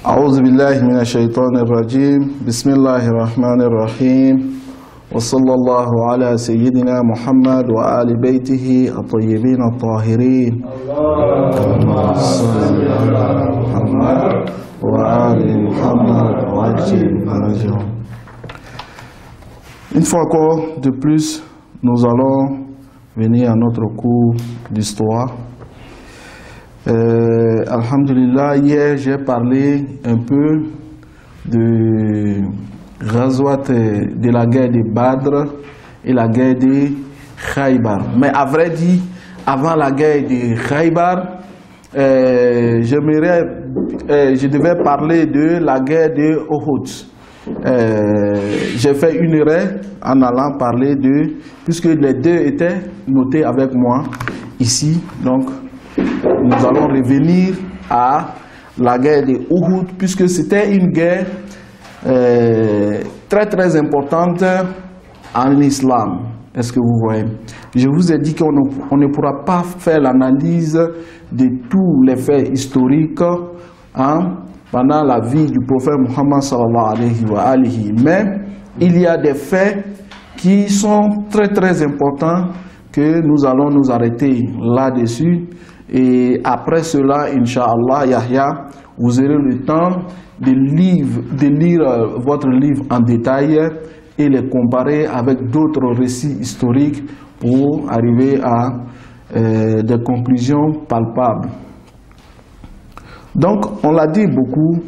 أعوذ بالله من الشيطان الرجيم بسم الله الرحمن الرحيم وصلى الله على سيدنا محمد وآل بيته الطيبين الطاهرين اللهم صل على محمد وآل محمد وعجل فرجهم. Une fois encore de plus, nous allons venir à notre cours d'histoire. Alhamdulillah, hier j'ai parlé un peu de Ghazwat, de la guerre de Badr et la guerre de Khaybar. Mais à vrai dire, avant la guerre de Khaybar, je devais parler de la guerre de Uhud. J'ai fait une erreur en allant parler de, puisque les deux étaient notés avec moi ici, donc nous allons revenir à la guerre de Uhud, puisque c'était une guerre très importante en islam. Est-ce que vous voyez? Je vous ai dit qu'on ne pourra pas faire l'analyse de tous les faits historiques pendant la vie du prophète Muhammad sallallahu alayhi wa alihi. Mais il y a des faits qui sont très importants que nous allons nous arrêter là-dessus. Et après cela, Inch'Allah, Yahya, vous aurez le temps de lire votre livre en détail et les comparer avec d'autres récits historiques pour arriver à des conclusions palpables. Donc, on l'a dit beaucoup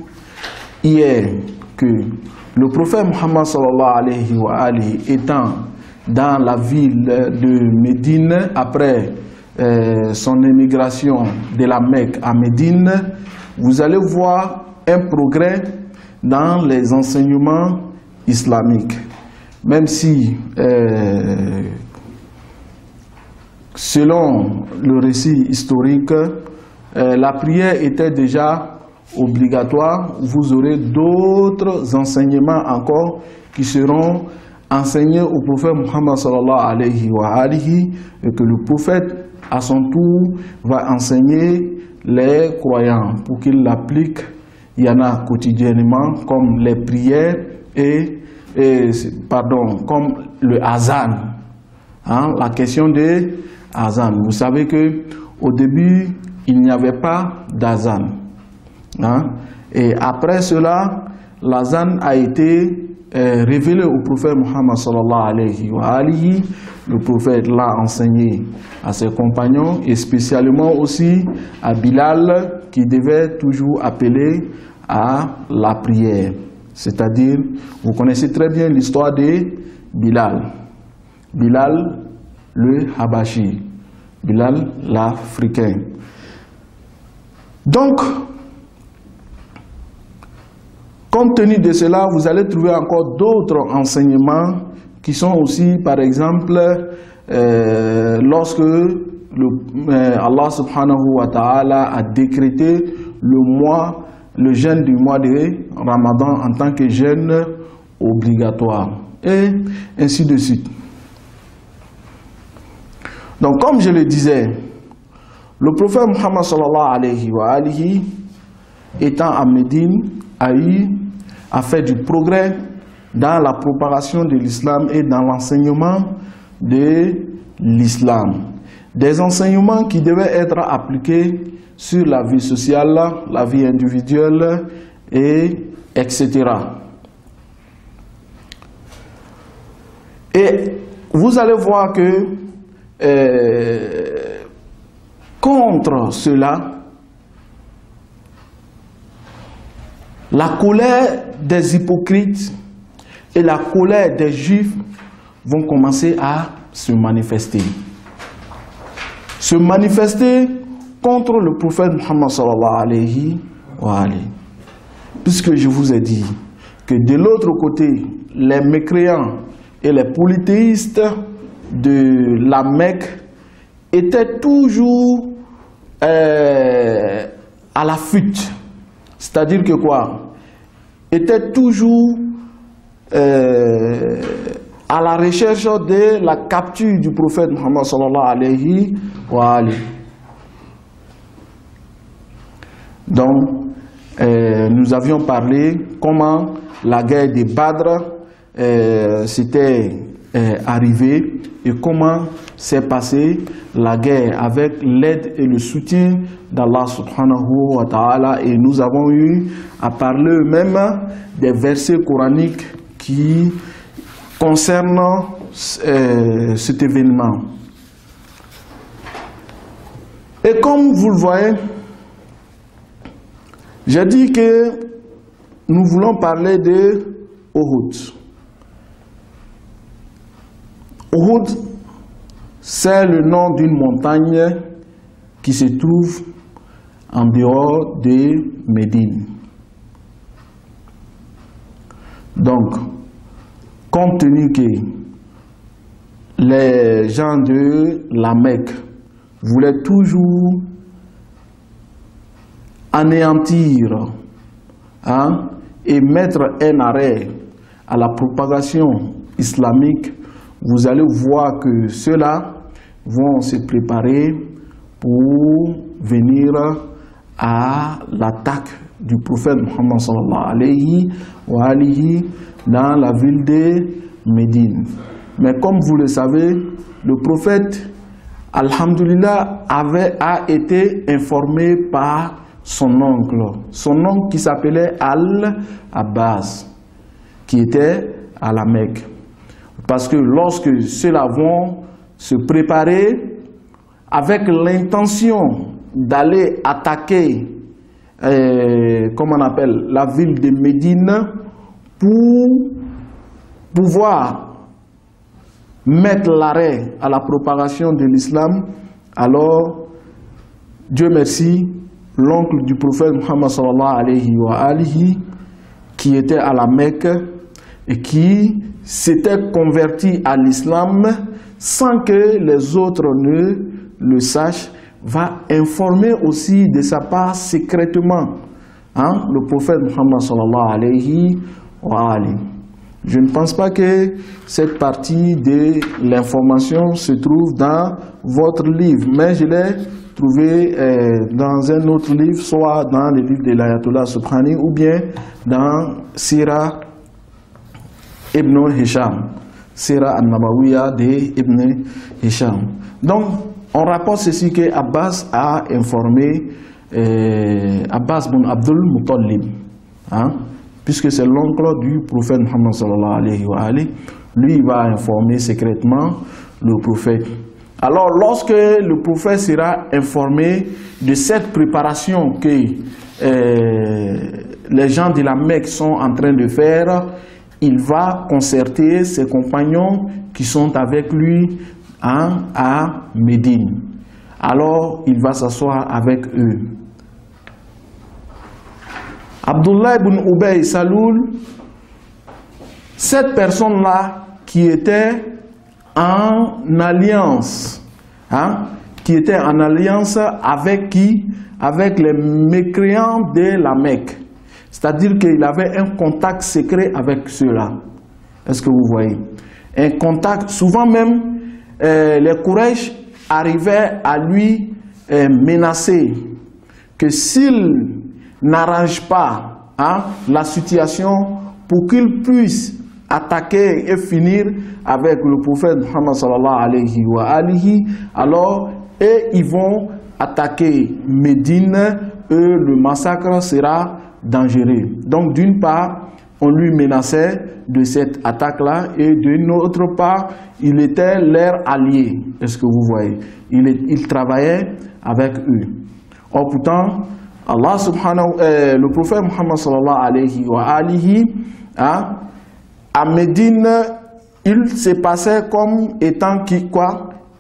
hier que le prophète Muhammad sallallahu alayhi wa alihi étant dans la ville de Médine après son émigration de la Mecque à Médine, vous allez voir un progrès dans les enseignements islamiques. Même si, selon le récit historique, la prière était déjà obligatoire, vous aurez d'autres enseignements encore qui seront enseignés au prophète Muhammad sallallahu alayhi wa alihi, et que le prophète à son tour va enseigner les croyants pour qu'ils l'appliquent. Il y en a quotidiennement comme les prières comme le azan, la question de azan. Vous savez que au début il n'y avait pas d'azan, et après cela l'azan a été révélé au prophète Muhammad sallallahu alayhi wa alihi. Le prophète l'a enseigné à ses compagnons et spécialement aussi à Bilal, qui devait toujours appeler à la prière. C'est-à-dire, vous connaissez très bien l'histoire de Bilal. Bilal le Habashi, Bilal l'Africain. Donc, compte tenu de cela, vous allez trouver encore d'autres enseignements qui sont aussi, par exemple, lorsque Allah subhanahu wa ta'ala a décrété le jeûne du mois de Ramadan en tant que jeûne obligatoire, et ainsi de suite. Donc, comme je le disais, le prophète Muhammad sallallahu alayhi wa alihi, étant à Médine, a fait du progrès dans la propagation de l'islam et dans l'enseignement de l'islam. Des enseignements qui devaient être appliqués sur la vie sociale, la vie individuelle, etc. Et vous allez voir que contre cela, la colère des hypocrites et la colère des juifs vont commencer à se manifester. Se manifester contre le prophète Muhammad sallallahu alayhi wa alayhi. Puisque je vous ai dit que de l'autre côté, les mécréants et les polythéistes de la Mecque étaient toujours à la fuite. C'est-à-dire que quoi? Étaient toujours à la recherche de la capture du prophète Muhammad sallallahu alayhi wa alayhi. Donc, nous avions parlé comment la guerre des Badr s'était arrivée et comment s'est passée la guerre avec l'aide et le soutien d'Allah subhanahu wa ta'ala. Et nous avons eu à parler même des versets coraniques qui concernent cet événement. Et comme vous le voyez, j'ai dit que nous voulons parler de Uhud. Uhud, c'est le nom d'une montagne qui se trouve en dehors de Médine. Donc, compte tenu que les gens de la Mecque voulaient toujours anéantir et mettre un arrêt à la propagation islamique, vous allez voir que ceux-là vont se préparer pour venir à l'attaque du prophète Muhammad sallallahu alayhi wa alihi dans la ville de Médine. Mais comme vous le savez, le prophète, alhamdulillah, a été informé par son oncle qui s'appelait Al-Abbas, qui était à la Mecque. Parce que lorsque ceux-là vont se préparer avec l'intention d'aller attaquer, comme on appelle, la ville de Médine, pour pouvoir mettre l'arrêt à la propagation de l'islam, alors, Dieu merci, l'oncle du prophète Muhammad sallallahu alayhi wa alihi, qui était à la Mecque et qui s'était converti à l'islam sans que les autres ne le sachent, va informer aussi de sa part secrètement le prophète Muhammad sallallahu alayhi wa alihi. Je ne pense pas que cette partie de l'information se trouve dans votre livre, mais je l'ai trouvé dans un autre livre, soit dans le livre de l'Ayatollah Subhani ou bien dans Sira Ibn Hisham, Sira al-Nabawiya de Ibn Hisham. Donc, on rapporte ceci que Abbas a informé Abbas bin Abdul Muttalib, puisque c'est l'oncle du prophète Muhammad sallallahu alayhi wa alihi. Lui, il va informer secrètement le prophète. Alors, lorsque le prophète sera informé de cette préparation que les gens de la Mecque sont en train de faire, il va concerter ses compagnons qui sont avec lui à Médine. Alors, il va s'asseoir avec eux. Abdullah ibn Ubay Saloul, cette personne-là qui était en alliance, avec qui? Avec les mécréants de la Mecque. C'est-à-dire qu'il avait un contact secret avec ceux-là. Est-ce que vous voyez? Un contact, souvent même, les Quraysh arrivaient à lui menacer que s'il n'arrange pas la situation pour qu'il puisse attaquer et finir avec le prophète Muhammad sallallahu alayhi wa alihi, alors ils vont attaquer Médine et le massacre sera dangereux. Donc d'une part, on lui menaçait de cette attaque-là et d'une autre part, il était leur allié. Est-ce que vous voyez? Il travaillait avec eux. Or pourtant, Allah subhanahu, le prophète Muhammad sallallahu alayhi wa alihi, à Médine, il se passait comme étant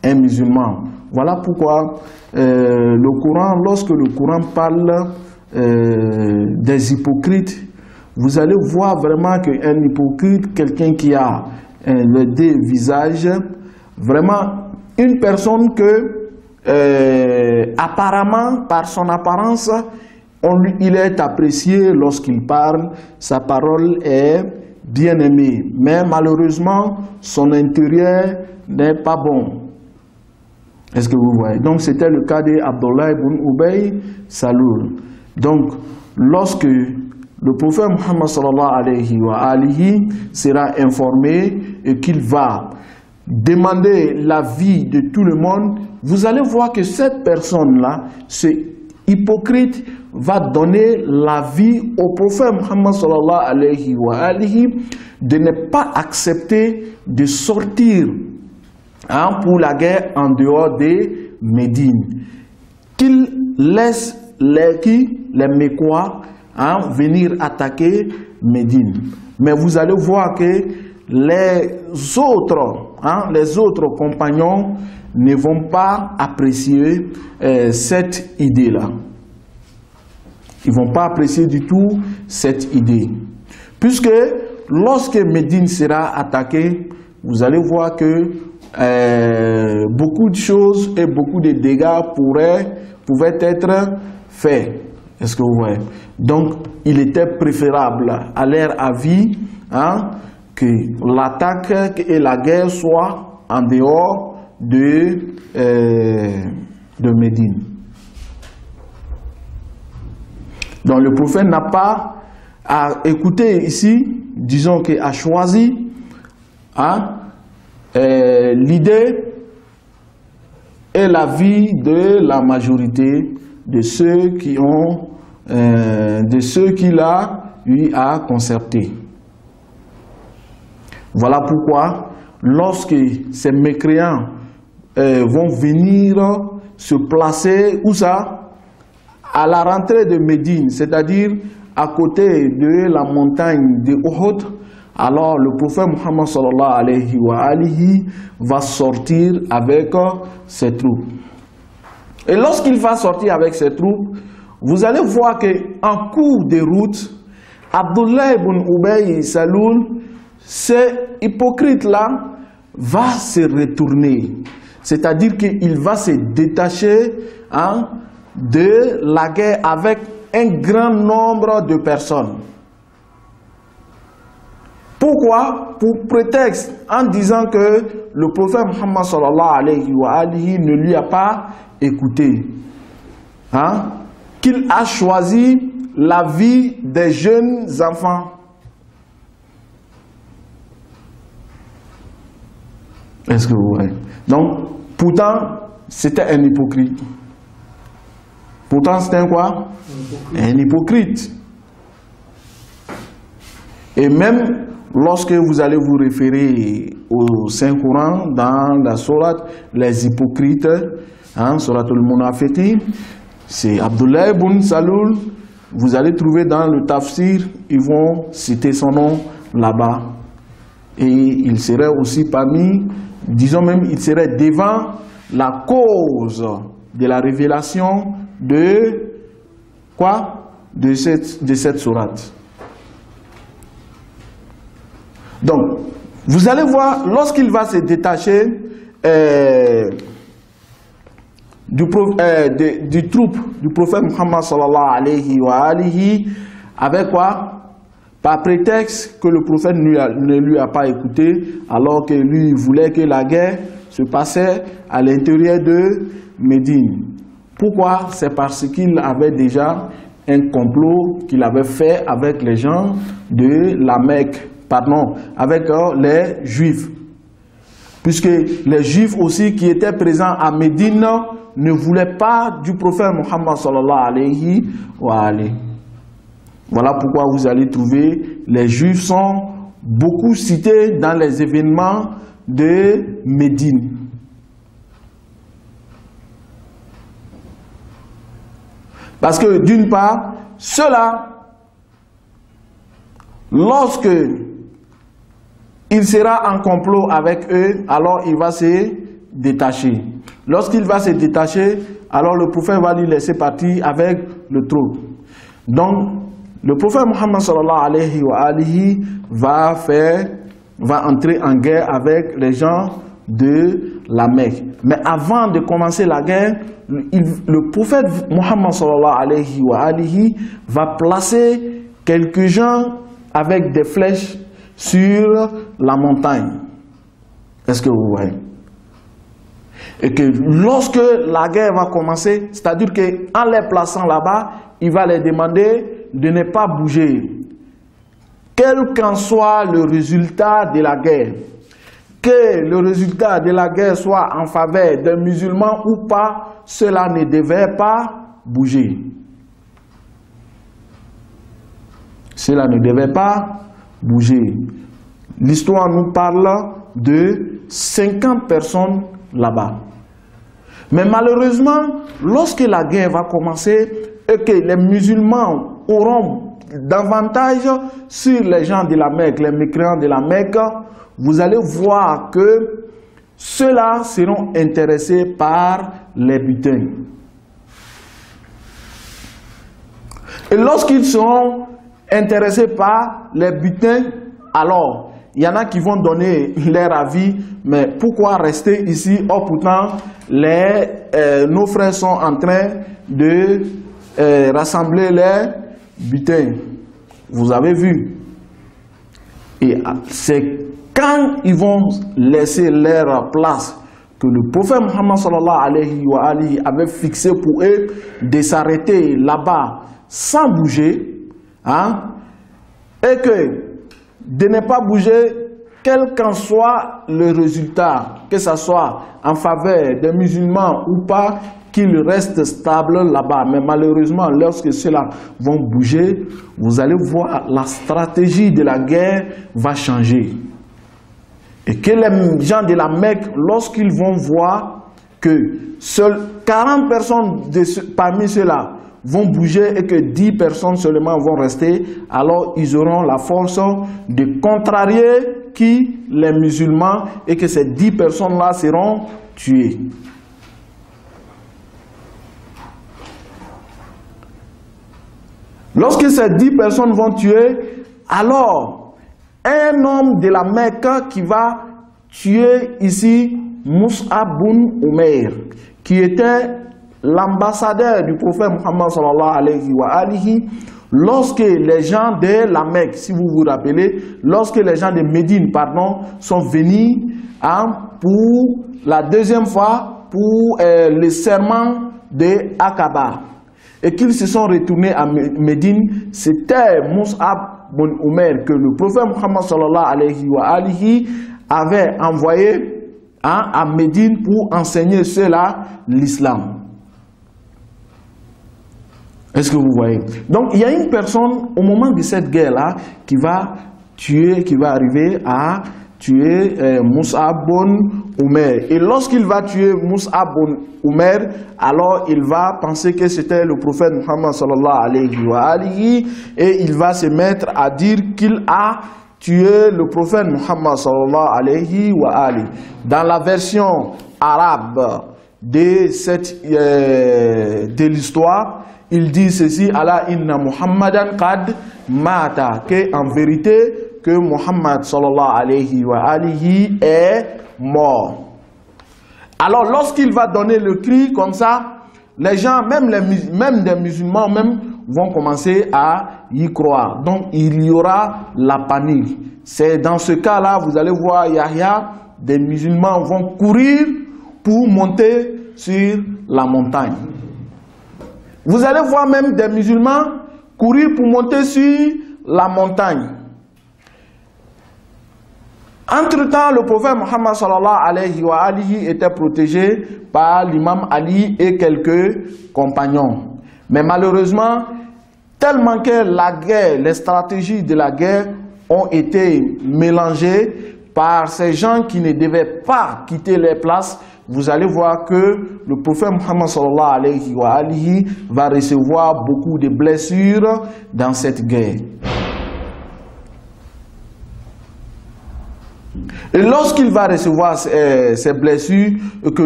un musulman. Voilà pourquoi le Coran, lorsque le Coran parle des hypocrites, vous allez voir vraiment qu'un hypocrite, quelqu'un qui a les deux visages, vraiment une personne que apparemment, par son apparence, il est apprécié lorsqu'il parle, sa parole est bien aimée, mais malheureusement, son intérieur n'est pas bon. Est-ce que vous voyez? Donc, c'était le cas d'Abdullah ibn Ubay Saloul. Donc, lorsque le prophète Muhammad sallallahu alayhi wa alihi sera informé et qu'il va demander l'avis de tout le monde, vous allez voir que cette personne-là, ce hypocrite, va donner l'avis au prophète Muhammad sallallahu alayhi wa alihi de ne pas accepter de sortir pour la guerre en dehors de Médine. Qu'il laisse les Mécois venir attaquer Médine. Mais vous allez voir que les autres compagnons ne vont pas apprécier cette idée-là. Ils ne vont pas apprécier du tout cette idée. Puisque lorsque Médine sera attaquée, vous allez voir que beaucoup de choses et beaucoup de dégâts pouvaient être faits. Est-ce que vous voyez? Donc, il était préférable, à leur avis, que l'attaque et la guerre soient en dehors de Médine. Donc, le prophète n'a pas à écouter ici, disons qu'il a choisi l'idée et l'avis de la majorité de ceux qui ont, de ceux qu'il a eu à concerter. Voilà pourquoi, lorsque ces mécréants vont venir se placer, où ça? À la rentrée de Médine, c'est-à-dire à côté de la montagne de Uhud, alors le prophète Muhammad sallallahu alayhi wa alihi va sortir avec ses troupes. Et lorsqu'il va sortir avec ses troupes, vous allez voir qu'en cours de route, Abdullah ibn Ubay Saloul, ce hypocrite-là, va se retourner. C'est-à-dire qu'il va se détacher de la guerre avec un grand nombre de personnes. Pourquoi? Pour prétexte, en disant que le prophète Muhammad sallallahu alayhi wa alihi ne lui a pas écouté. Qu'il a choisi la vie des jeunes enfants. Est-ce que vous voyez? Donc, pourtant, c'était un hypocrite. Pourtant, c'était un quoi? Un hypocrite. Et même lorsque vous allez vous référer au Saint-Coran, dans la sourate, les hypocrites, sourate al-Munafiqin, c'est Abdullah ibn Saloul, vous allez trouver dans le tafsir, ils vont citer son nom là-bas. Et il serait aussi parmi, disons même, il serait devant la cause de la révélation de quoi? De cette sourate. Donc, vous allez voir, lorsqu'il va se détacher du troupe du prophète Muhammad sallallahu alayhi wa alihi, avec quoi? Par prétexte que le prophète ne lui a pas écouté, alors que lui voulait que la guerre se passait à l'intérieur de Médine. Pourquoi? C'est parce qu'il avait déjà un complot qu'il avait fait avec les gens de la Mecque, avec les Juifs. Puisque les Juifs aussi qui étaient présents à Médine ne voulaient pas du prophète Muhammad sallallahu alayhi wa alayhi. Voilà pourquoi vous allez trouver les Juifs sont beaucoup cités dans les événements de Médine. Parce que d'une part, ceux-là, lorsque il sera en complot avec eux, alors il va se détacher. Lorsqu'il va se détacher, alors le prophète va lui laisser partir avec le troupe. Donc, le prophète Muhammad sallallahu alayhi wa alihi va entrer en guerre avec les gens de la Mecque. Mais avant de commencer la guerre, le prophète Muhammad sallallahu alayhi wa alihi va placer quelques gens avec des flèches sur la montagne. Est-ce que vous voyez? Et que lorsque la guerre va commencer, c'est-à-dire qu'en les plaçant là-bas, il va les demander de ne pas bouger, quel qu'en soit le résultat de la guerre. Que le résultat de la guerre soit en faveur des musulmans ou pas, cela ne devait pas bouger. Cela ne devait pas bouger. L'histoire nous parle de 50 personnes là-bas. Mais malheureusement, lorsque la guerre va commencer et que les musulmans auront davantage sur les gens de la Mecque, les mécréants de la Mecque, vous allez voir que ceux-là seront intéressés par les butins. Et lorsqu'ils seront intéressés par les butins, alors il y en a qui vont donner leur avis, mais pourquoi rester ici? Oh, pourtant, nos frères sont en train de rassembler les butins. Vous avez vu. Et c'est quand ils vont laisser leur place que le prophète Muhammad sallallahu alayhi wa alihi avait fixé pour eux de s'arrêter là-bas sans bouger, hein, et que de ne pas bouger, quel qu'en soit le résultat, que ce soit en faveur des musulmans ou pas, qu'ils restent stables là-bas. Mais malheureusement, lorsque ceux-là vont bouger, vous allez voir la stratégie de la guerre va changer. Et que les gens de la Mecque, lorsqu'ils vont voir que seules 40 personnes parmi ceux-là vont bouger et que 10 personnes seulement vont rester, alors ils auront la force de contrarier qui? Les musulmans, et que ces 10 personnes-là seront tuées. Lorsque ces 10 personnes vont tuer, alors un homme de la Mecque qui va tuer ici Mus'ab bin Umair, qui était l'ambassadeur du prophète Muhammad sallallahu alayhi wa alihi, lorsque les gens de la Mecque, si vous vous rappelez, lorsque les gens de Médine, pardon, sont venus pour la deuxième fois pour le serment de Aqaba, et qu'ils se sont retournés à Médine, c'était Mus'ab bin Umair que le prophète Muhammad sallallahu alayhi wa alihi avait envoyé à Médine pour enseigner ceux-là l'islam. Est-ce que vous voyez? Donc il y a une personne au moment de cette guerre-là qui va arriver à tuer Mus'ab bin Umair. Et lorsqu'il va tuer Mus'ab bin Umair, alors il va penser que c'était le prophète Muhammad sallallahu alayhi wa alihi, et il va se mettre à dire qu'il a tué le prophète Muhammad sallallahu alayhi wa alihi. Dans la version arabe de l'histoire, il dit ceci: Allah inna Muhammadan qad mata, que en vérité que Muhammad sallallahu alayhi wa alihi est mort. Alors lorsqu'il va donner le cri comme ça, les gens, même des musulmans même, vont commencer à y croire. Donc il y aura la panique. C'est dans ce cas-là, vous allez voir Yahya, des musulmans vont courir pour monter sur la montagne. Vous allez voir même des musulmans courir pour monter sur la montagne. Entre-temps, le prophète Muhammad sallallahu alayhi wa alihi était protégé par l'imam Ali et quelques compagnons. Mais malheureusement, tellement que la guerre, les stratégies de la guerre ont été mélangées par ces gens qui ne devaient pas quitter les places, vous allez voir que le prophète Muhammad sallallahu alayhi wa alihi va recevoir beaucoup de blessures dans cette guerre. Et lorsqu'il va recevoir ces blessures, que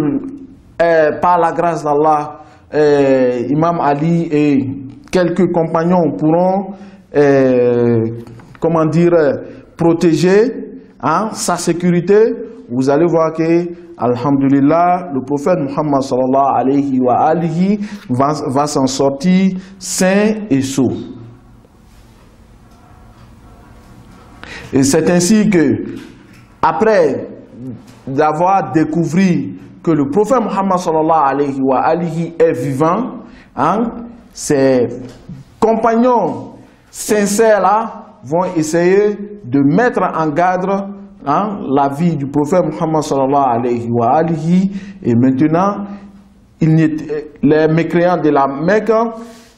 par la grâce d'Allah, Imam Ali et quelques compagnons pourront, protéger sa sécurité, vous allez voir que, alhamdulillah, le prophète Muhammad sallallahu alayhi wa alihi va s'en sortir sain et sauf. Et c'est ainsi que, après d'avoir découvert que le prophète Muhammad sallallahu alayhi wa alihi est vivant, ses compagnons sincères là vont essayer de mettre en garde la vie du prophète Muhammad sallallahu alayhi wa alihi. Et maintenant, les mécréants de la Mecque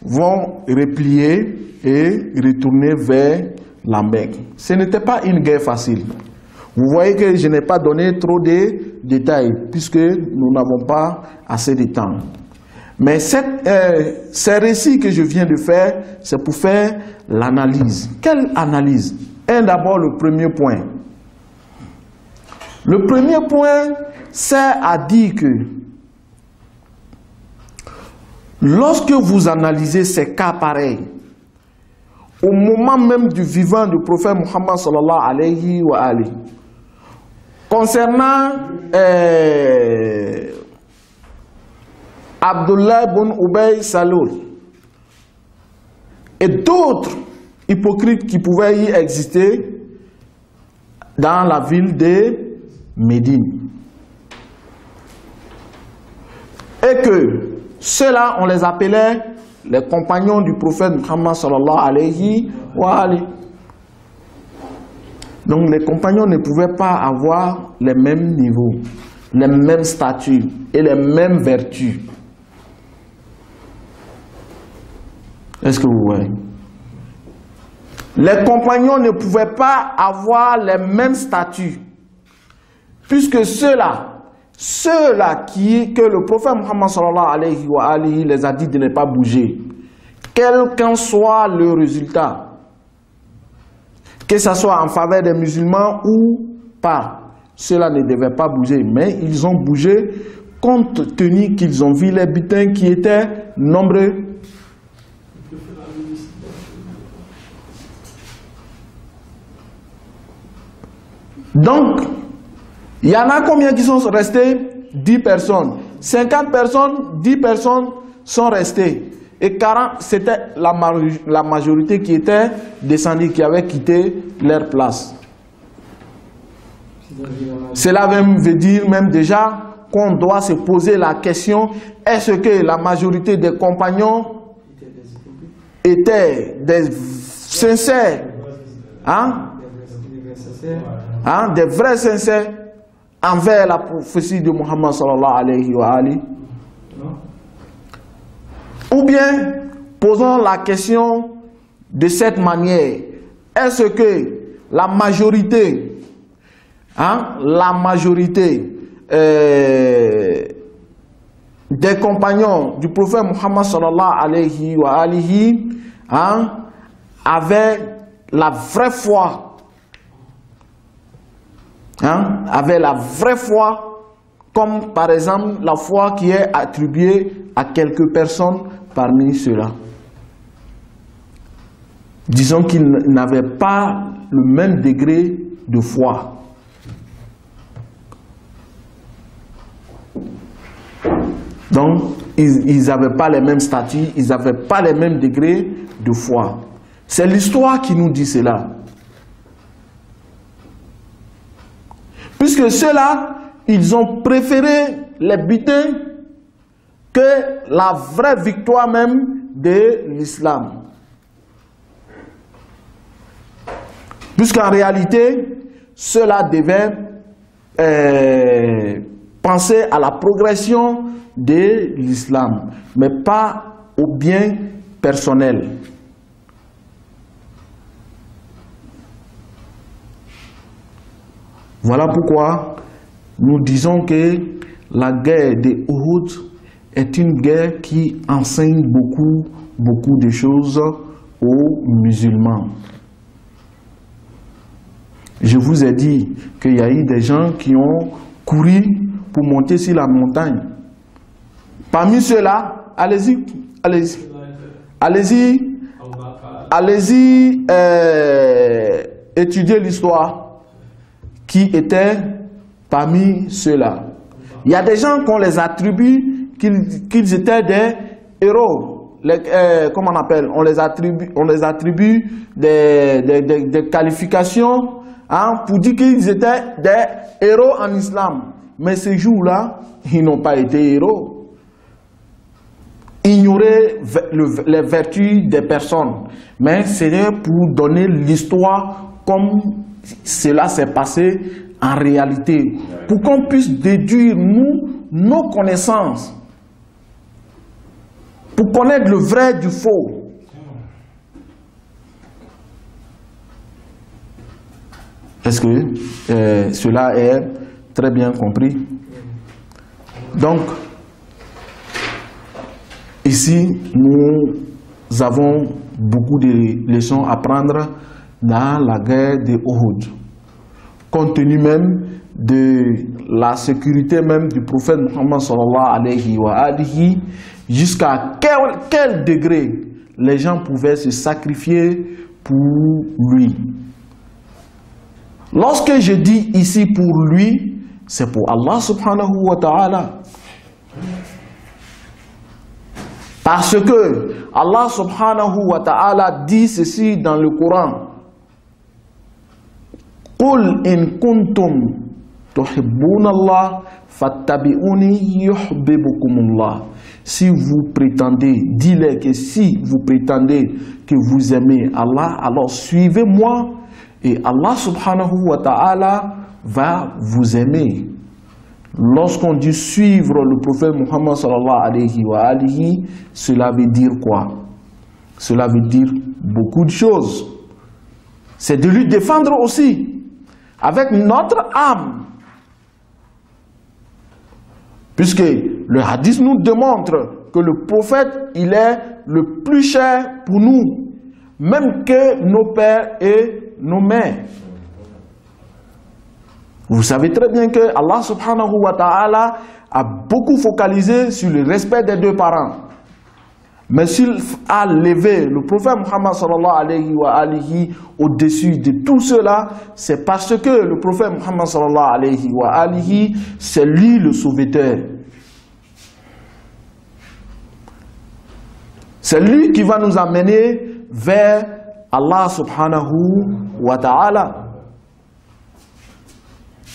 vont replier et retourner vers la Mecque. Ce n'était pas une guerre facile. Vous voyez que je n'ai pas donné trop de détails puisque nous n'avons pas assez de temps. Mais ces récits que je viens de faire, c'est pour faire l'analyse. Quelle analyse? D'abord le premier point. Le premier point, c'est à dire que lorsque vous analysez ces cas pareils, au moment même du vivant du prophète Muhammad sallallahu alayhi wa alihi, concernant Abdullah ibn Ubay Salul et d'autres hypocrites qui pouvaient y exister dans la ville de Médine. Et que ceux-là, on les appelait les compagnons du prophète Muhammad sallallahu alayhi wa alihi. Donc les compagnons ne pouvaient pas avoir les mêmes niveaux, les mêmes statuts et les mêmes vertus. Est-ce que vous voyez? Les compagnons ne pouvaient pas avoir les mêmes statuts. Puisque ceux-là que le prophète Muhammad sallallahu alayhi wa alihi les a dit de ne pas bouger, quel qu'en soit le résultat, que ce soit en faveur des musulmans ou pas, ceux-là ne devaient pas bouger. Mais ils ont bougé compte tenu qu'ils ont vu les butins qui étaient nombreux. Donc, il y en a combien qui sont restés? 10 personnes. 50 personnes, 10 personnes sont restées. Et 40, c'était la majorité qui était descendue, qui avait quitté leur place. Cela veut dire même déjà qu'on doit se poser la question, est-ce que la majorité des compagnons étaient des sincères, des vrais sincères envers la prophétie de Muhammad sallallahu alayhi wa alihi? Ou bien, posons la question de cette manière, est-ce que la majorité des compagnons du prophète Muhammad sallallahu alayhi wa alihi avaient la vraie foi, avait la vraie foi, comme par exemple la foi qui est attribuée à quelques personnes parmi ceux-là. Disons qu'ils n'avaient pas le même degré de foi. Donc, ils n'avaient pas les mêmes statuts, ils n'avaient pas les mêmes degrés de foi. C'est l'histoire qui nous dit cela. Puisque ceux-là, ils ont préféré les butins que la vraie victoire même de l'islam. Puisqu'en réalité, ceux-là devaient penser à la progression de l'islam, mais pas au bien personnel. Voilà pourquoi nous disons que la guerre de Uhud est une guerre qui enseigne beaucoup de choses aux musulmans. Je vous ai dit qu'il y a eu des gens qui ont couru pour monter sur la montagne. Parmi ceux-là, allez-y étudier l'histoire qui était parmi ceux-là. Il y a des gens qu'on les attribue qu'ils étaient des héros. Comment on appelle? On les attribue des qualifications pour dire qu'ils étaient des héros en islam. Mais ces jours-là, ils n'ont pas été héros. ignorer les vertus des personnes, mais c'est pour donner l'histoire comme cela s'est passé en réalité, pour qu'on puisse déduire, nous, nos connaissances, pour connaître le vrai du faux. Est-ce que cela est très bien compris? Donc, ici, nous avons beaucoup de leçons à prendre dans la guerre de Uhud. Compte tenu même de la sécurité même du prophète Muhammad sallallahu alayhi wa alihi, jusqu'à quel degré les gens pouvaient se sacrifier pour lui. Lorsque je dis ici pour lui, c'est pour Allah subhanahu wa ta'ala. Parce que Allah subhanahu wa ta'ala dit ceci dans le Coran. Qul in kuntum tuhibbuna Allah fattabi'uni yuhibbukumullah. Si vous prétendez, dis-leur que si vous prétendez que vous aimez Allah, alors suivez-moi et Allah subhanahu wa ta'ala va vous aimer. Lorsqu'on dit suivre le prophète Muhammad sallallahu alayhi wa alihi, cela veut dire quoi? Cela veut dire beaucoup de choses. C'est de lui défendre aussi, avec notre âme. Puisque le hadith nous démontre que le prophète, il est le plus cher pour nous, même que nos pères et nos mères. Vous savez très bien que Allah subhanahu wa ta'ala a beaucoup focalisé sur le respect des deux parents. Mais s'il a levé le prophète Muhammad sallallahu alayhi wa alihi au-dessus de tout cela, c'est parce que le prophète Muhammad sallallahu alayhi wa alihi, c'est lui le sauveteur. C'est lui qui va nous amener vers Allah subhanahu wa ta'ala.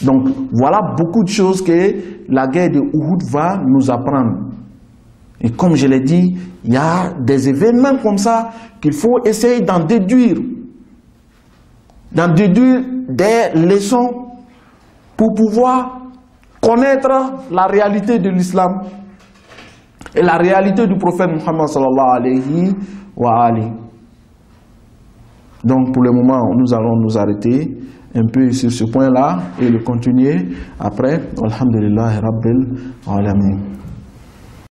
Donc, voilà beaucoup de choses que la guerre de Uhud va nous apprendre. Et comme je l'ai dit, il y a des événements comme ça qu'il faut essayer d'en déduire. D'en déduire des leçons pour pouvoir connaître la réalité de l'islam et la réalité du prophète Muhammad sallallahu alayhi wa alihi. Donc, pour le moment, nous allons nous arrêter un peu sur ce point-là et le continuer après. Alhamdulillah Rabbil Alamin.